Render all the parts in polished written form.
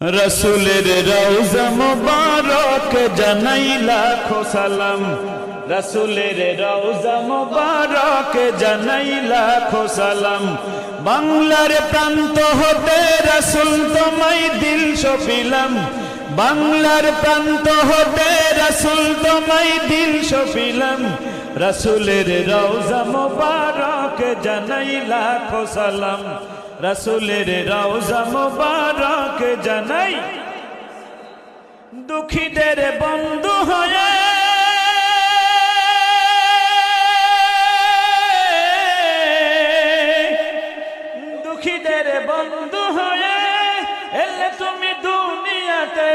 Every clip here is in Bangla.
রসুলের রওজা মুবারক জানাই লাখো সালাম। রসুলের রওজা মুবারক জানাই লাখো সালাম। বাংলার প্রান্ত হতে রসুল তোমায় দিল সপিলাম। বাংলার প্রান্ত হতে রসুল তোমায় দিল সপিলাম। রসুলের রওজা মুবারক জানাই লাখো সালাম। রসুলের রওজা মুবারক জানাই। দুঃখীদের বন্ধু হয়ে দুঃখীদের বন্ধু হয়ে এলে তুমি দুনিয়াতে,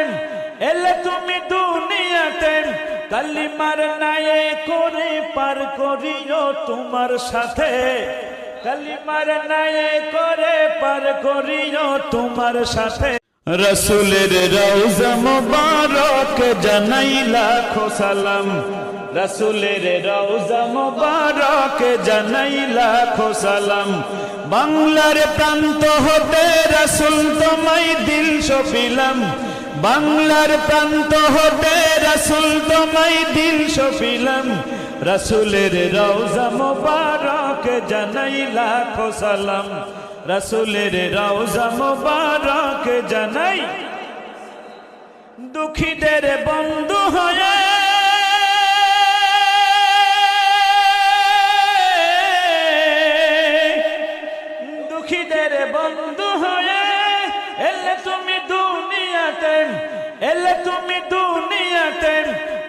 এলে তুমি দুনিয়াতে কালিমার নায়ে করে পার করিও তোমার সাথে। কালিমার নায়ে করে পার করিও তোমার সাথে। রসুলের রওজা মুবারক জানাই লাখো সালাম। রসুলের রওজা মুবারক জানাই লাখো সালাম। বাংলার প্রান্ত হতে রসুল তোমায় দিল সপিলাম। বাংলার প্রান্ত হতে রসুল তোমায় দিল সপিলাম। রসুলের রওজা মুবারক জানাই লাখো সালাম। রসুলের রওজা মুবারক জানাই। দুঃখীদের বন্ধু হয়ে দুঃখীদের বন্ধু হয়ে এলে তুমি দুনিয়াতে, এলে তুমি দুনিয়াতে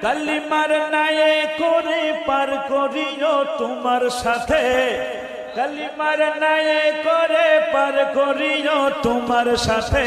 কালিমার নায়ে করে পার করিও তোমার সাথে। কালিমার নায়ে করে পার করিও তোমার সাথে।